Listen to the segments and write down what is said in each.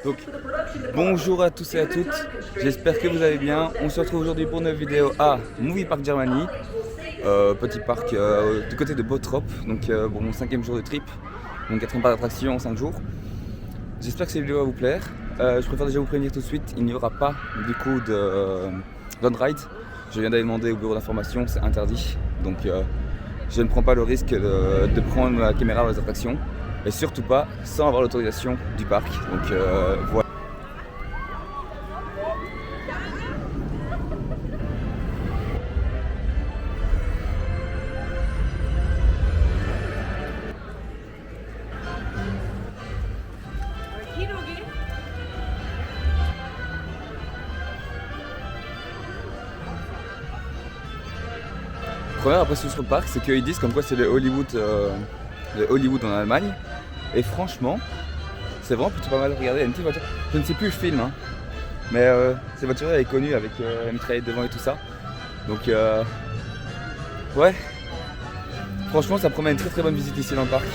Donc bonjour à tous et à toutes, j'espère que vous allez bien. On se retrouve aujourd'hui pour une vidéo à Movie Park Germany, petit parc du côté de Bottrop, donc pour mon 5e jour de trip, mon 4e parc d'attraction en 5 jours. J'espère que cette vidéo va vous plaire. Je préfère déjà vous prévenir tout de suite, il n'y aura pas du coup de ride. Je viens d'aller demander au bureau d'information, c'est interdit, donc je ne prends pas le risque de prendre la caméra aux attractions. Et surtout pas sans avoir l'autorisation du parc. Donc voilà. Première impression sur le parc, c'est qu'ils disent comme quoi c'est le Hollywood en Allemagne. Et franchement, c'est vraiment plutôt pas mal. Regardez, il y a une petite voiture. Je ne sais plus le film, hein, mais cette voiture elle est connue avec la mitraillette devant et tout ça. Donc ouais, franchement ça promet une très très bonne visite ici dans le parc.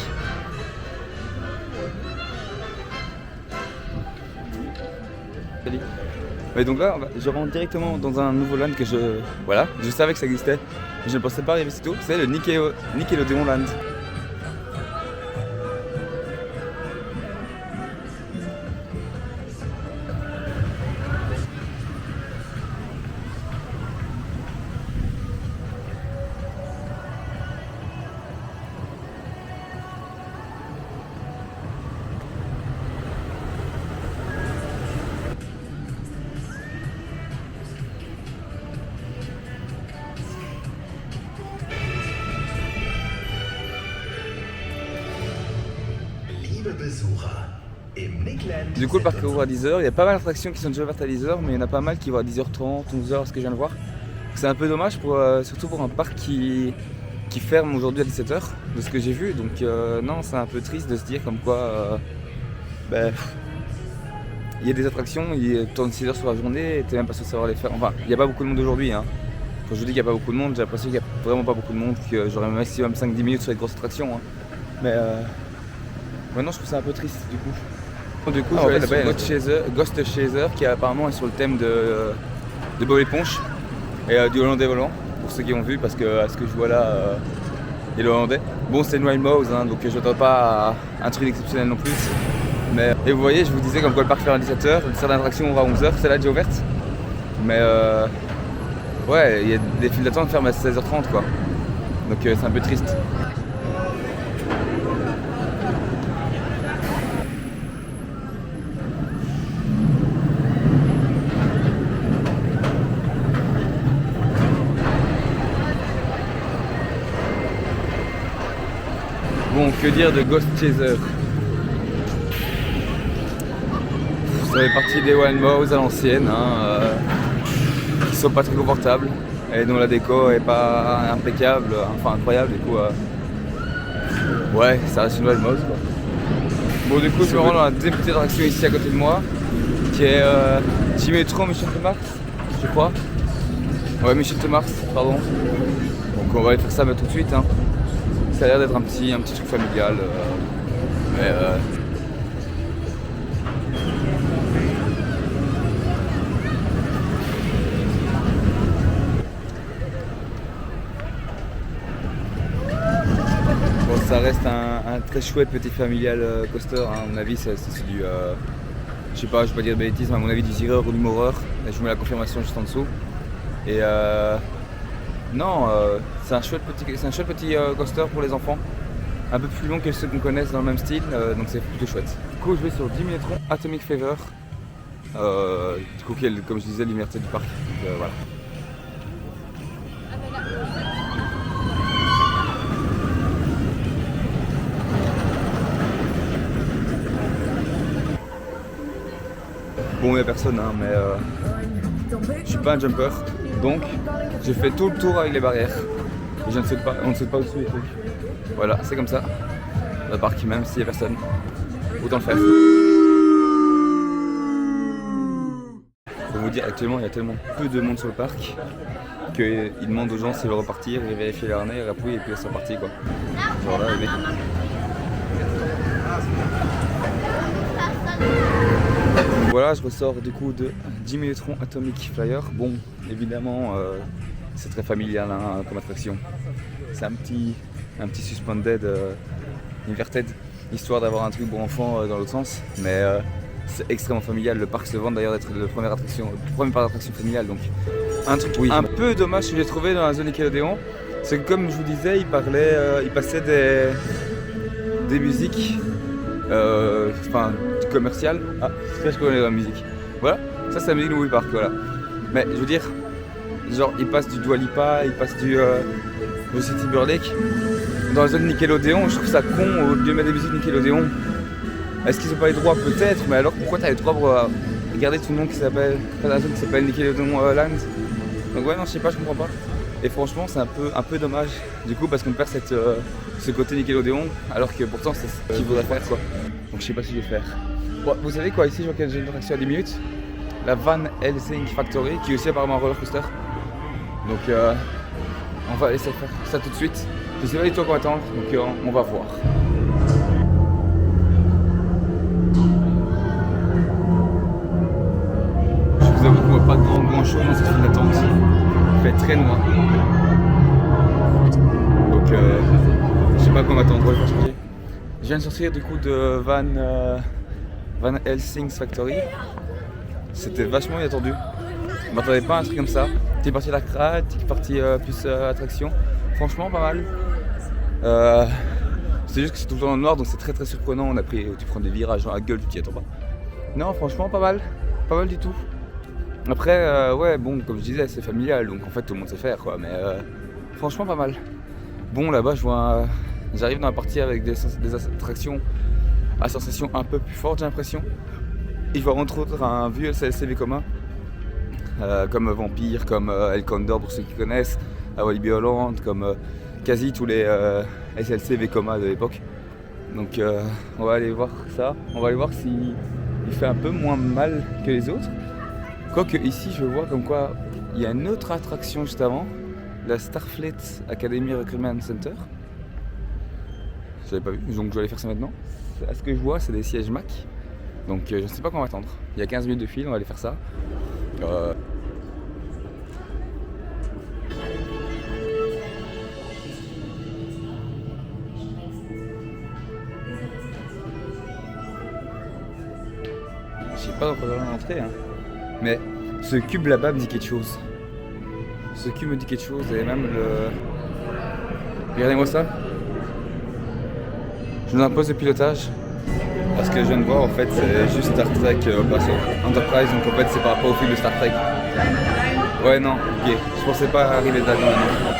Mais donc là, je rentre directement dans un nouveau land que je savais que ça existait, mais je ne pensais pas arriver si tôt. C'est le Nickelodeon Land. Du coup le parc ouvre à 10h, il y a pas mal d'attractions qui sont déjà ouvertes à 10h, mais il y en a pas mal qui vont à 10h30, 11h, ce que je viens de voir. C'est un peu dommage, surtout pour un parc qui ferme aujourd'hui à 17h, de ce que j'ai vu. Donc non, c'est un peu triste de se dire comme quoi il y a des attractions, ils tournent 6 heures sur la journée et t'es même pas sûr de savoir les faire. Enfin, il n'y a pas beaucoup de monde aujourd'hui, hein. Quand je dis qu'il n'y a pas beaucoup de monde, j'ai l'impression qu'il n'y a vraiment pas beaucoup de monde, que j'aurais maximum 5-10 minutes sur les grosses attractions, hein. Mais maintenant je trouve ça un peu triste du coup. Du coup, je vais aller sur Ghost Chaser qui apparemment est sur le thème de Bob l'éponge et du Hollandais volant, pour ceux qui ont vu, parce que à ce que je vois là, il y a le Hollandais. Bon, c'est une Wild Mouse, hein, donc je ne m'attends pas à un truc exceptionnel non plus. Mais, et vous voyez, je vous disais comme quoi le parc ferme à 17h, certaines attractions ouvrent à 11h, celle-là est déjà ouverte. Mais ouais, il y a des files d'attente ferment à 16h30 quoi. Donc c'est un peu triste. Bon, que dire de Ghost Chaser? Ça fait partie des Wild Mouse à l'ancienne, hein, qui sont pas très confortables et dont la déco est pas impeccable, enfin incroyable. Du coup, ouais, ça reste une Wild Mouse quoi. Bon, du coup, je me rends dans la deuxième petite attraction ici à côté de moi, qui est Metro Mission to Mars, je crois. Ouais, Mission to Mars, pardon. Donc on va aller faire ça tout de suite, hein. Ça a l'air d'être un petit truc familial, mais bon, ça reste un très chouette petit familial coaster, hein. À mon avis, c'est du, je sais pas, je vais pas dire de bêtises, mais à mon avis du Zero ou du Horror. Je vous mets la confirmation juste en dessous. Et non, c'est un chouette petit coaster pour les enfants. Un peu plus long que ceux qu'on connaisse dans le même style, donc c'est plutôt chouette. Du coup, je vais sur Jimmy Neutron Atomic Fever, du coup, qui est, comme je disais, l'immersion du parc. Donc, voilà. Bon, il n'y a personne, hein, mais je suis pas un jumper, donc j'ai fait tout le tour avec les barrières. Et on ne saute pas au-dessus des trucs. Voilà, c'est comme ça. Le parc, même s'il n'y a personne, autant le faire. Pour vous dire, actuellement, il y a tellement peu de monde sur le parc qu'ils demandent aux gens s'ils veulent repartir, ils vérifient leur harnais, ils rapouillent et puis ils sont partis quoi. Genre là, les mecs. voilà, je ressors du coup de Diminutron Atomic Flyer. Bon, évidemment, c'est très familial hein, comme attraction. C'est un petit suspended inverted, histoire d'avoir un truc pour enfants dans l'autre sens. Mais c'est extrêmement familial. Le parc se vante d'ailleurs d'être le premier parc d'attraction familiale. Donc un truc un peu dommage que j'ai trouvé dans la zone Nickelodeon, c'est que comme je vous disais, il passait des musiques du commercial. Ah, c'est je connais la musique. Voilà, ça c'est la musique de Movie Park, voilà. Mais je veux dire, genre il passe du Dua Lipa, il passe du Justin Timberlake. Dans la zone Nickelodeon, je trouve ça con au lieu de mettre des musiques Nickelodeon. Est-ce qu'ils ont pas les droits? Peut-être, mais alors pourquoi t'as les droits pour regarder tout le nom qui s'appelle, la zone qui s'appelle Nickelodeon Land? Donc ouais, non, je sais pas, je comprends pas. Et franchement, c'est un peu dommage, du coup, parce qu'on perd ce côté Nickelodeon, alors que pourtant, c'est ce qu'il faudrait faire, quoi. Donc je sais pas si je vais faire. Bon, vous savez quoi, ici, je vois qu'il y a une attraction à 10 minutes. La Van Helsing Factory, qui est aussi apparemment un roller coaster. Donc on va essayer de faire ça tout de suite. Je sais pas du tout à quoi attendre, donc on va voir. Je vous avoue qu'on voit pas grand chose dans cette file d'attente. Il fait très noir. Donc je sais pas à quoi m'attendre, on va faire changer. Je viens de sortir du coup de Van Helsing Factory. C'était vachement inattendu. Je m'attendais pas à un truc comme ça. T'es parti la crade, t'es parti plus attraction. Franchement pas mal. C'est juste que c'est tout le temps dans le noir, donc c'est très surprenant. Tu prends des virages dans la gueule, tu t'y attends pas. Non, franchement pas mal du tout. Après ouais, bon, comme je disais, c'est familial, donc en fait tout le monde sait faire quoi. Mais franchement pas mal. Bon, là-bas j'arrive dans la partie avec des attractions à sensations un peu plus fortes, j'ai l'impression. Il va entre autres un vieux SLC Vekoma, comme Vampire, comme El Condor pour ceux qui connaissent, à Walibi Holland, comme quasi tous les SLC Vekoma de l'époque. Donc on va aller voir ça, on va aller voir s'il fait un peu moins mal que les autres. Quoique ici je vois comme quoi il y a une autre attraction juste avant, la Starfleet Academy Recruitment Center. Je l'avais pas vu, donc je vais aller faire ça maintenant. À ce que je vois, c'est des sièges Mac. Donc je ne sais pas quoi m'attendre. Il y a 15 minutes de fil, on va aller faire ça. Je sais pas dans quoi l'entrée, hein. Mais ce cube là-bas me dit quelque chose. Ce cube me dit quelque chose et même le... Regardez-moi ça. Je vous impose le pilotage. Parce que je viens de voir, en fait, c'est juste Star Trek Opération Enterprise, donc en fait, c'est par rapport au film de Star Trek. Ouais, non, ok. Je pensais pas arriver là-dedans maintenant.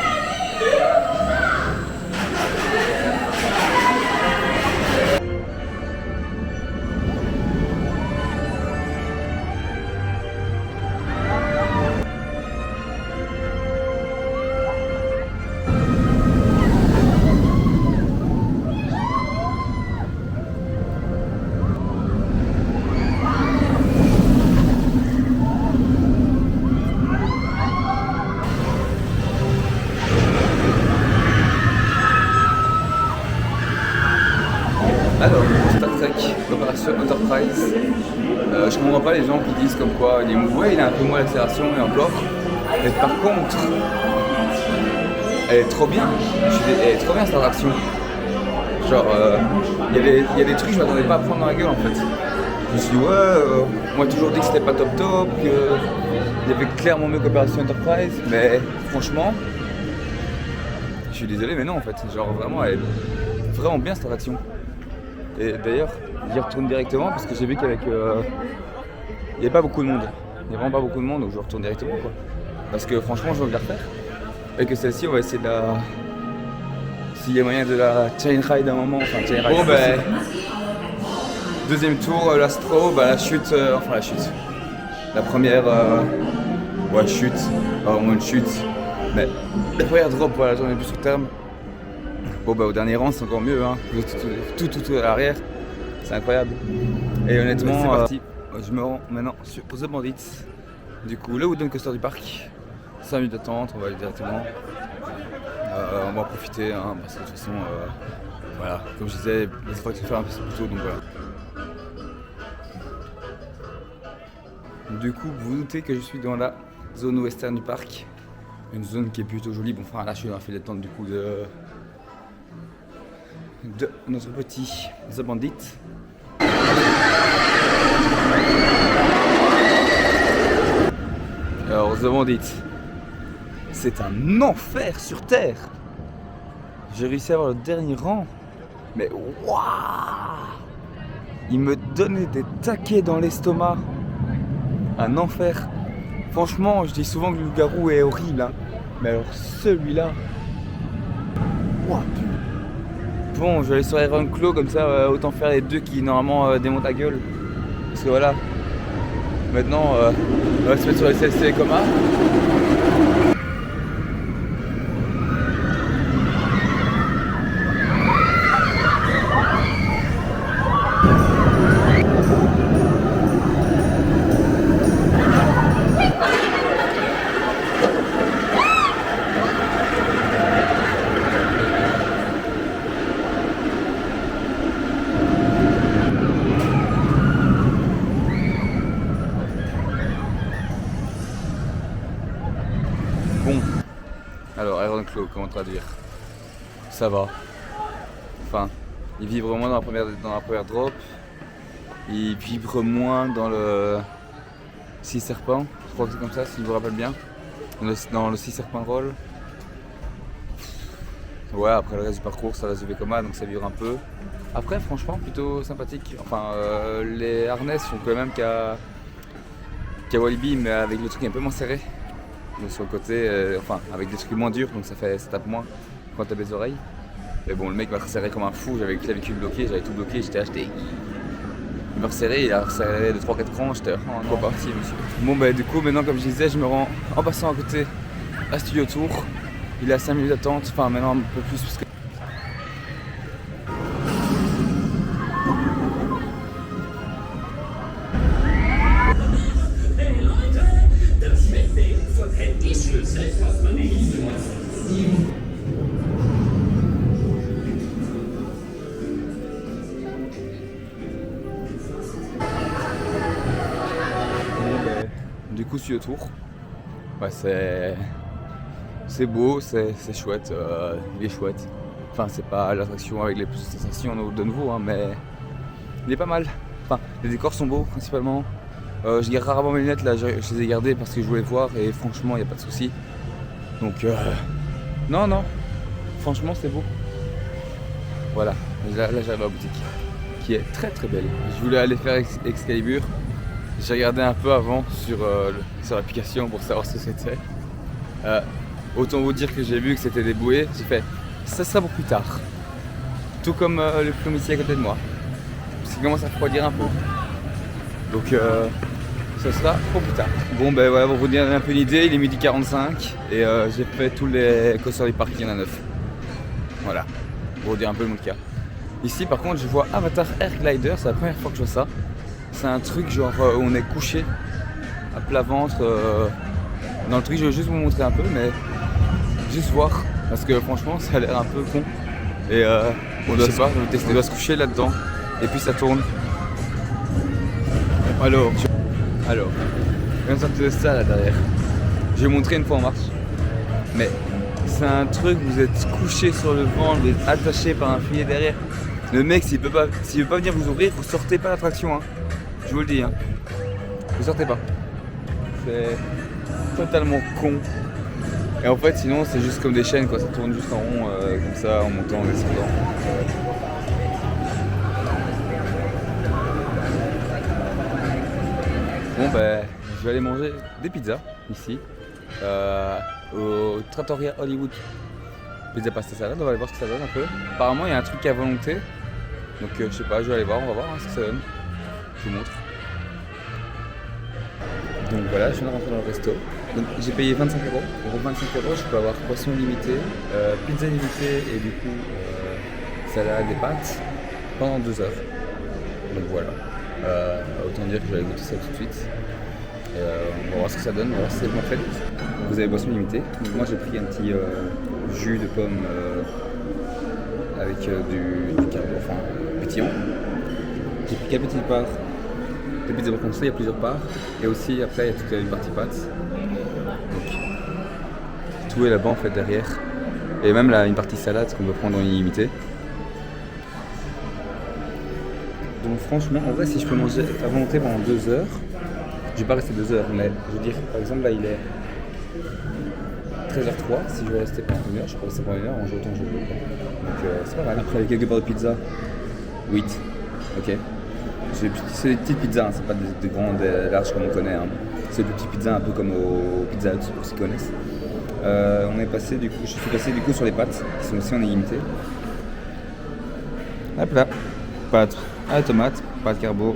Alors, Star Trek, Opération Enterprise, je comprends pas les gens qui disent comme quoi il est un peu moins d'accélération et encore. Mais par contre, elle est trop bien. Elle est trop bien cette attraction. Genre, il y a des trucs que je m'attendais pas à prendre dans la gueule en fait. Je me suis dit ouais, on m'a toujours dit que c'était pas top, qu'il y avait clairement mieux qu'Opération Enterprise, mais franchement, je suis désolé mais non en fait. Genre vraiment, elle est vraiment bien cette attraction. Et d'ailleurs, j'y retourne directement parce que j'ai vu qu'avec... il n'y avait pas beaucoup de monde. Il n'y a vraiment pas beaucoup de monde, donc je retourne directement quoi. Parce que franchement, j'ai envie de la refaire. Et que celle-ci, on va essayer de la... S'il y a moyen de la chain ride à un moment, enfin chain ride. Bon ben... Deuxième tour, l'Astro, la chute, la chute. La première... ouais, chute. Pas vraiment une chute. Mais la première drop, voilà, j'en ai plus sur terme. Bon au dernier rang c'est encore mieux, hein. Tout à l'arrière, c'est incroyable. Et honnêtement, c'est parti. Je me rends maintenant sur The Bandits. Du coup, le Wooden Coaster du parc. 5 minutes d'attente, on va aller directement. On va en profiter, hein, parce que de toute façon, voilà, comme je disais, les attractions faire un peu plus tôt, donc voilà. Du coup, vous vous doutez que je suis dans la zone ouestern du parc. Une zone qui est plutôt jolie. Bon, enfin là, je suis dans la file d'attente du coup de notre petit The Bandit. Alors, The Bandit, c'est un enfer sur Terre. J'ai réussi à avoir le dernier rang. Mais waouh! Il me donnait des taquets dans l'estomac. Un enfer. Franchement, je dis souvent que le loup-garou est horrible, hein. Mais alors celui-là... Wow. Bon, je vais aller sur Iron Claw, comme ça, autant faire les deux qui normalement démontent la gueule. Parce que voilà. Maintenant, on va se mettre sur les CLC et coma. Bon, alors Iron Claw, comment traduire? Ça va. Enfin, il vibre moins dans la première drop. Il vibre moins dans le 6 serpents, je crois que c'est comme ça, si je me rappelle bien. Dans le 6 serpents roll. Ouais, après le reste du parcours, ça reste du Vekoma, donc ça vibre un peu. Après, franchement, plutôt sympathique. Enfin, les harnais sont quand même qu'à Walibi, mais avec le truc un peu moins serré. Donc sur le côté, enfin avec des trucs moins durs, donc ça tape moins quand t'as les oreilles. Mais bon, le mec m'a resserré comme un fou, j'avais le clavicule bloqué, j'avais tout bloqué, j'étais acheté. Il m'a resserré, il a resserré de 3-4 crans, j'étais en parti monsieur. Bon bah du coup maintenant comme je disais, je me rends en passant à côté à Studio Tour. Il est à 5 minutes d'attente, enfin maintenant un peu plus parce que... Du coup, Studio Tour, ouais, c'est beau, c'est chouette, il est chouette. Enfin, c'est pas l'attraction avec les plus de sensations de nouveau, hein, mais il est pas mal. Enfin, les décors sont beaux principalement. Je garde rarement mes lunettes, là, je les ai gardées parce que je voulais voir et franchement, il n'y a pas de souci. Donc, non, franchement, c'est beau. Voilà, là j'arrive à la boutique qui est très très belle. Je voulais aller faire Excalibur. J'ai regardé un peu avant sur l'application pour savoir ce que c'était. Autant vous dire que j'ai vu que c'était des bouées. J'ai fait, ça sera pour plus tard. Tout comme le plomb ici à côté de moi. Parce qu'il commence à refroidir un peu. Donc ça sera pour plus tard. Bon ben voilà, pour vous donner un peu une idée, il est 12h45 et j'ai fait tous les coasters du parc, il y en a 9. Voilà, pour vous dire un peu mon cas. Ici par contre je vois Avatar Air Glider, c'est la première fois que je vois ça. C'est un truc genre où on est couché à plat ventre dans le truc. Je vais juste vous montrer un peu, mais juste voir parce que franchement ça a l'air un peu con et on doit tester. On doit se coucher là-dedans et puis ça tourne. Alors, une sorte de ça là derrière. Je vais montrer une fois en marche, mais c'est un truc, vous êtes couché sur le ventre, vous êtes attaché par un filet derrière. Le mec s'il veut pas venir vous ouvrir, vous sortez pas l'attraction, hein. Je vous le dis, hein. Vous sortez pas. C'est totalement con. Et en fait, sinon, c'est juste comme des chaînes, quoi. Ça tourne juste en rond, comme ça, en montant, en descendant. Bon, ben, je vais aller manger des pizzas, ici, au Trattoria Hollywood. Pizza pasta salade, on va aller voir ce que ça donne un peu. Apparemment, il y a un truc à volonté. Donc, je sais pas, je vais aller voir, on va voir ce que ça donne. Je vous montre. Donc voilà, je viens de rentrer dans le resto. Donc j'ai payé 25 €. Pour 25 €, je peux avoir poisson limité, pizza limitée et du coup salade et pâtes pendant 2 heures. Donc voilà. Autant dire que je vais goûter ça tout de suite. Et, on va voir ce que ça donne, on va voir si c'est bon fait. Vous avez boisson limitée. Donc moi j'ai pris un petit jus de pomme avec du carbo, enfin pétillant. J'ai pris 4 petites barres Les pizzas comme ça, il y a plusieurs parts. Et aussi après il y a toute une partie pâtes. Donc tout est là-bas en fait derrière. Et même là une partie salade qu'on peut prendre en illimité. Donc franchement, en vrai si je peux manger à volonté pendant 2 heures, je vais pas rester 2 heures, mais je veux dire par exemple là il est 13h03, si je veux rester pendant 1 heure, je peux rester pendant 1 heure, manger autant que je veux. Donc c'est pas mal. Après avec quelques barres de pizza, 8, ok. C'est des petites pizzas, hein, c'est pas des grandes, larges comme on connaît. Hein. C'est des petites pizzas un peu comme au Pizza Hut, pour ceux qui connaissent. On est passé du coup, je suis passé du coup sur les pâtes, qui sont aussi en illimité. Hop là, pâtes à la tomate, pâtes carbo,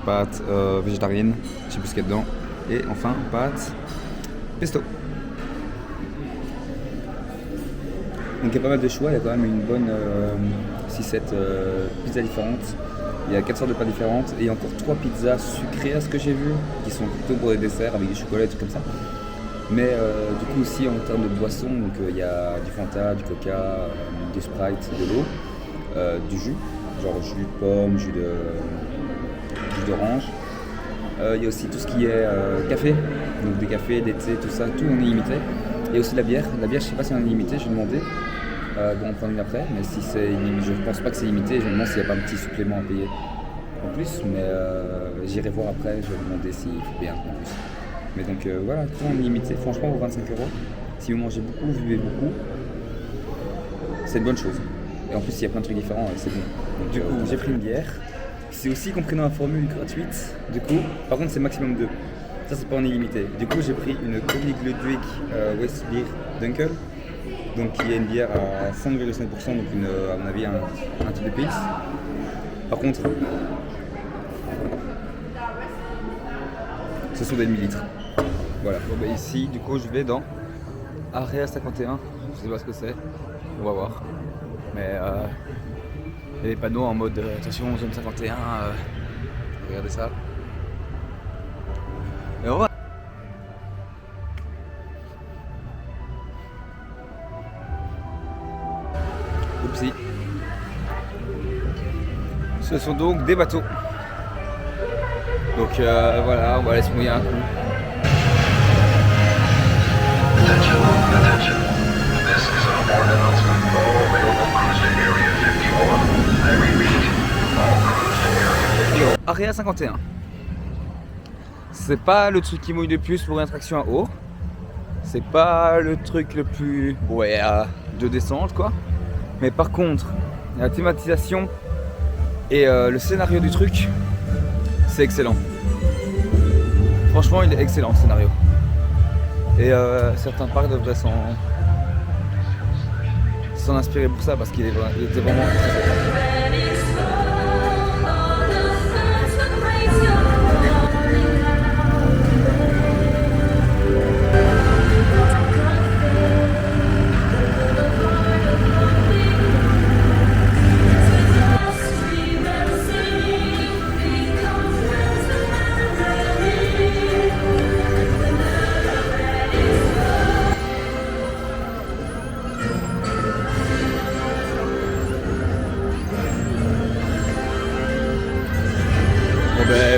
pâtes végétariennes, je sais plus ce qu'il y a dedans. Et enfin, pâtes pesto. Donc il y a pas mal de choix, il y a quand même une bonne 6-7 pizzas différentes. Il y a 4 sortes de pâtes différentes et encore 3 pizzas sucrées à ce que j'ai vu, qui sont plutôt pour des desserts avec du chocolat et tout comme ça. Mais du coup aussi en termes de boissons, donc il y a du Fanta, du Coca, du Sprite, de l'eau, du jus, genre jus de pomme, jus d'orange. Il y a aussi tout ce qui est café, donc des cafés, des thés, tout ça, tout on est illimité. Il y a aussi la bière, je sais pas si on est illimité, je vais demander. Bon, on prend une après, mais si c'est illimité, je pense pas que c'est limité, je me demande s'il n'y a pas un petit supplément à payer en plus, mais j'irai voir après, je vais demander s'il faut payer un peu en plus. Mais donc voilà, tout en illimité, franchement pour 25€, si vous mangez beaucoup, vous buvez beaucoup, c'est une bonne chose. Et en plus il y a plein de trucs différents, c'est bon. Donc, du coup j'ai pris une bière, c'est aussi compris dans la formule gratuite, du coup, par contre c'est maximum 2. Ça c'est pas en illimité. Du coup j'ai pris une König Ludwig Weissbier Dunkel. Donc il y a une bière à 5,5%, donc à mon avis un type de pils. Par contre, ce sont des millilitres. Voilà. Bon, bah ici, du coup, je vais dans Area 51. Je sais pas ce que c'est. On va voir. Mais il y a des panneaux en mode attention, zone 51. Regardez ça. Et on va. Oupsie. Ce sont donc des bateaux. Donc voilà, on va aller se mouiller un coup. Area 51. C'est pas le truc qui mouille le plus pour une attraction à eau. C'est pas le truc le plus de descente quoi. Mais par contre, la thématisation et le scénario du truc, c'est excellent. Franchement, il est excellent le scénario. Et certains parcs devraient s'en inspirer pour ça parce qu'il était vraiment très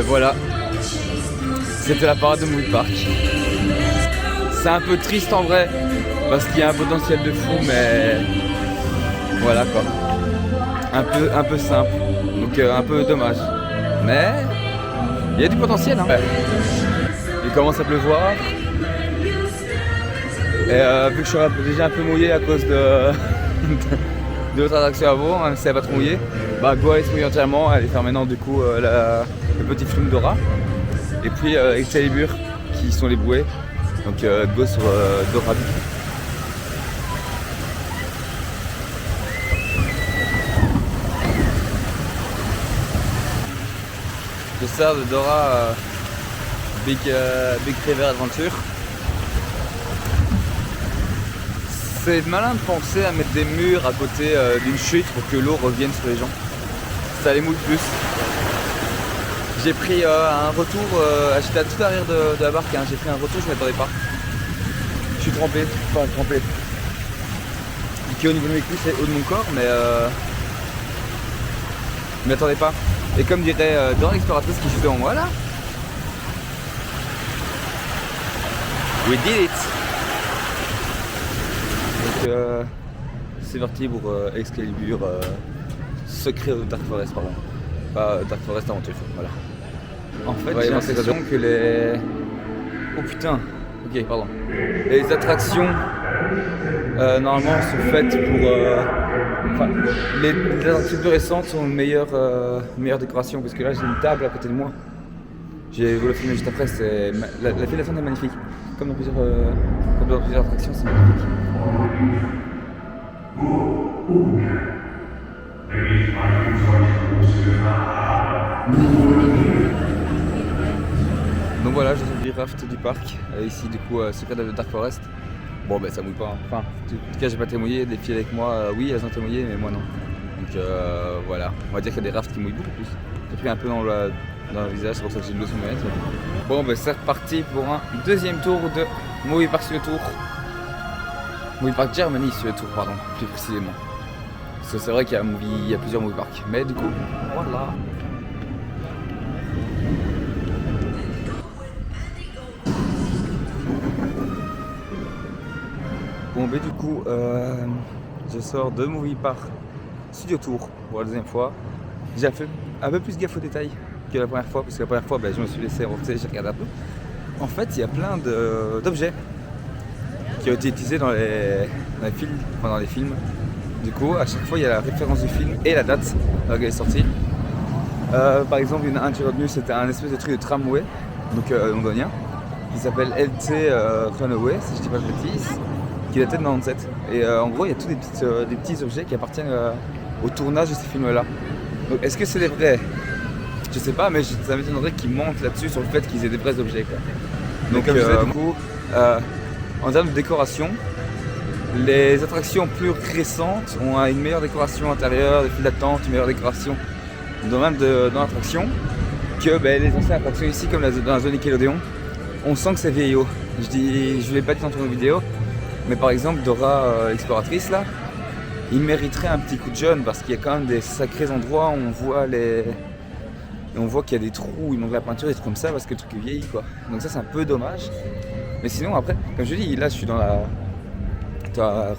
voilà, c'était la parade de Movie Park. C'est un peu triste en vrai, parce qu'il y a un potentiel de fou, mais voilà quoi. Un peu simple, donc un peu dommage. Mais il y a du potentiel. Hein. Il commence à pleuvoir. Et vu que je suis déjà un peu mouillé à cause de l'autre attraction avant, même si elle va pas trop mouillée, bah Go allait se mouiller entièrement, elle allait faire maintenant du coup le petit film Dora. Et puis Excalibur qui sont les bouées. Donc Go sur Dora. Je sers de Dora Big River Adventure. C'est malin de penser à mettre des murs à côté d'une chute pour que l'eau revienne sur les gens. Ça les mouille plus. J'ai pris un retour, j'étais à tout l'arrière de la barque, hein. J'ai pris un retour, je ne m'attendais pas. Je suis trempé, enfin trempé. Qui au niveau de mes cuisses c'est haut de mon corps, mais je ne m'attendais pas. Et comme dirait Dora l'exploratrice qui est juste devant moi là, we did it. Donc c'est parti pour Excalibur Secret of Dark Forest, pardon. Pas Dark Forest Aventure, voilà. En fait, j'ai l'impression que les... Oh putain. Ok, pardon. Les attractions normalement sont faites pour... Enfin, les attractions plus récentes sont une meilleure décoration, parce que là j'ai une table à côté de moi. J'ai voulu le filmer juste après, la file d'attente est magnifique. Comme dans plusieurs attractions, c'est magnifique. Donc voilà, j'ai suivi le raft du parc, ici du coup Secret of the Dark Forest. Bon ben ça mouille pas, hein. Enfin en tout cas j'ai pas été mouillé, des filles avec moi, oui elles ont été mouillées mais moi non. Donc voilà, on va dire qu'il y a des rafts qui mouillent beaucoup plus. J'ai pris un peu dans le visage, c'est pour ça que j'ai de l'eau sur ma tête. Bon ben c'est reparti pour un deuxième tour de Movie Park sur le tour. Movie Park Germany sur le tour, pardon, plus précisément. Parce que c'est vrai qu'il y a plusieurs Movie Parks, mais du coup, voilà. Bon ben du coup, je sors de Movie Park Studio Tour pour la deuxième fois. J'ai fait un peu plus gaffe aux détails que la première fois, parce que la première fois je me suis laissé remonter, j'ai regardé un peu. En fait il y a plein d'objets qui ont été utilisés dans les films, pendant les films. Du coup à chaque fois il y a la référence du film et la date dans laquelle il est sorti. Par exemple il y en a un qui est retenu, c'était un espèce de truc de tramway, donc londonien, qui s'appelle LT Runaway si je dis pas de bêtises, qui datait de 97. Et en gros il y a tous des petits objets qui appartiennent au tournage de ces films là. Donc est-ce que c'est des vrais? Je sais pas, mais ça m'étonnerait qu'ils mentent là-dessus sur le fait qu'ils aient des vrais objets quoi. Donc du coup en termes de décoration, les attractions plus récentes ont une meilleure décoration intérieure, des files d'attente, une meilleure décoration dans l'attraction que les anciennes attractions ici, comme dans la zone Nickelodeon. On sent que c'est vieillot. Je l'ai pas dit dans une vidéo, mais par exemple Dora l'exploratrice là, il mériterait un petit coup de jeune parce qu'il y a quand même des sacrés endroits où on voit qu'il y a des trous, il manque la peinture, des trucs comme ça parce que le truc est vieilli quoi. Donc ça c'est un peu dommage. Mais sinon après, comme je dis, là je suis dans la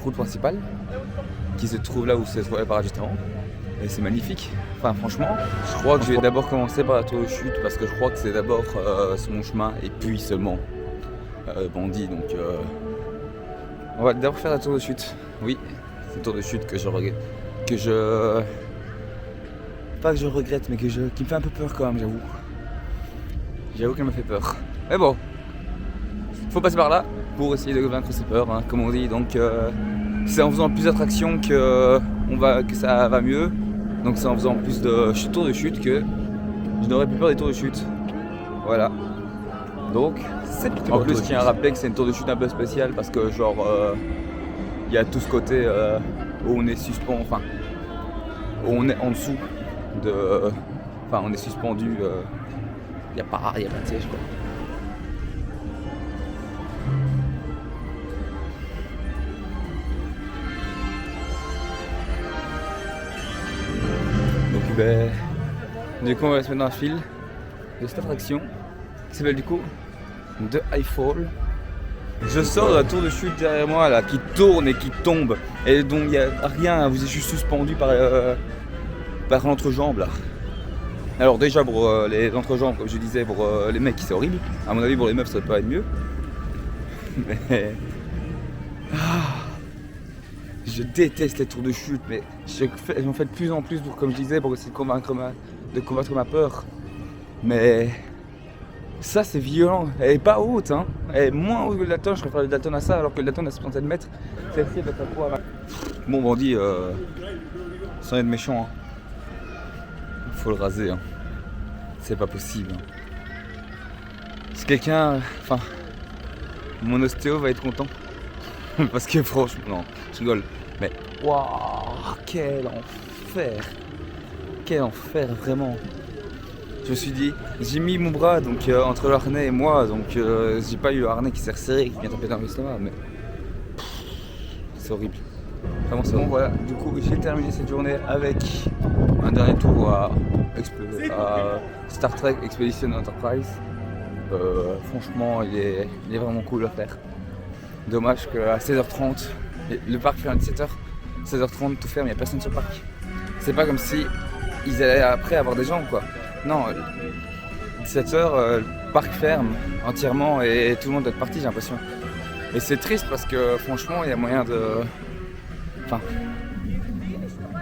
route principale qui se trouve là où se trouvait par juste avant. Et c'est magnifique. Enfin franchement, je crois que je vais d'abord commencer par la tour de chute parce que je crois que c'est d'abord sur mon chemin et puis seulement Bondy. Donc on va d'abord faire la tour de chute. Oui, c'est une tour de chute que je regrette. Pas que je regrette, mais qui me fait un peu peur quand même, j'avoue. J'avoue qu'elle me fait peur. Mais bon, faut passer par là pour essayer de vaincre ses peurs, hein, comme on dit. Donc c'est en faisant plus d'attractions que ça va mieux. Donc c'est en faisant plus de tours de chute que je n'aurais plus peur des tours de chute. Voilà. Donc c'est plutôt. En plus, je tiens à rappeler que c'est une tour de chute un peu spéciale parce que genre il y a tout ce côté où on est suspendu, enfin où on est en dessous enfin on est suspendu, il n'y a pas de siège quoi. Du coup on va se mettre dans un fil de cette attraction qui s'appelle du coup The Highfall. Je sors de la tour de chute derrière moi là qui tourne et qui tombe et donc il n'y a rien, vous êtes juste suspendu par l'entrejambe là. Alors déjà pour les entrejambes, comme je disais, pour les mecs c'est horrible. À mon avis pour les meufs ça peut pas être mieux. Mais je déteste les tours de chute, mais j'en fais de plus en plus comme je disais, pour essayer de combattre ma peur. Mais ça c'est violent, elle est pas haute, hein. Elle est moins haute que le Dalton, je préfère le Dalton à ça, alors que le Dalton a 67 mètres. Celle-ci elle doit être à quoi? Bon Bondy, sans être méchant, hein. Faut le raser, hein. C'est pas possible. Hein. Si quelqu'un, enfin, mon ostéo va être content. Parce que franchement, non, je rigole. Mais waouh, quel enfer vraiment. Je me suis dit, j'ai mis mon bras donc entre le harnais et moi, donc j'ai pas eu le harnais qui s'est resserré, qui vient taper dans l'estomac, mais c'est horrible. Vraiment c'est bon. Voilà, du coup j'ai terminé cette journée avec un dernier tour à Star Trek Expedition Enterprise. Franchement il est vraiment cool à faire. Dommage qu'à 16h30, le parc ferme à 17h, 16h30 tout ferme, il n'y a personne sur le parc. C'est pas comme si ils allaient après avoir des gens quoi. Non, 17h, le parc ferme entièrement et tout le monde doit être parti j'ai l'impression. Et c'est triste parce que franchement il y a moyen de... Enfin,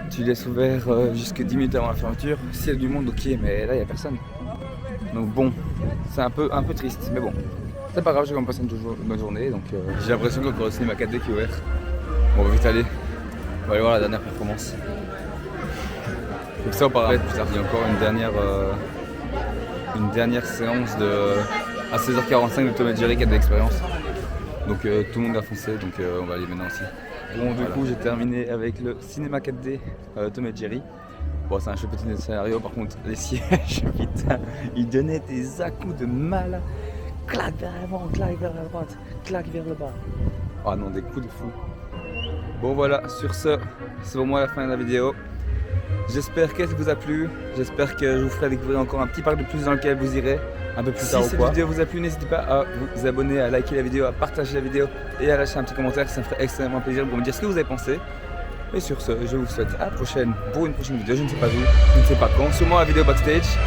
tu laisses ouvert jusque 10 minutes avant la fermeture. S'il y a du monde, ok, mais là il n'y a personne. Donc bon, c'est un peu triste, mais bon. C'est pas grave, j'ai quand même passé une bonne journée, donc j'ai l'impression qu'il y a encore le cinéma 4D qui est ouvert. Bon, on va vite aller. On va aller voir la dernière performance. Donc ça on parlera plus tard. Il y a encore une dernière séance à 16h45 de Tom et Jerry qui a de l'expérience. Donc tout le monde a foncé, donc on va aller maintenant aussi. Bon, du coup j'ai terminé avec le cinéma 4D Tom et Jerry. Bon, c'est un chouette petit scénario, par contre les sièges, putain, ils donnaient des à-coups de malade. Clac vers l'avant, clac vers la droite, clac vers le bas. Ah non, des coups de fou. Bon voilà, sur ce, c'est pour moi la fin de la vidéo. J'espère qu'elle vous a plu, j'espère que je vous ferai découvrir encore un petit parc de plus dans lequel vous irez un peu plus tard ou quoi. Si cette vidéo vous a plu, n'hésitez pas à vous abonner, à liker la vidéo, à partager la vidéo et à lâcher un petit commentaire, ça me ferait extrêmement plaisir pour me dire ce que vous avez pensé. Et sur ce, je vous souhaite à la prochaine pour une prochaine vidéo, je ne sais pas où, je ne sais pas quand, sûrement la vidéo backstage.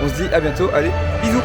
On se dit à bientôt, allez, bisous.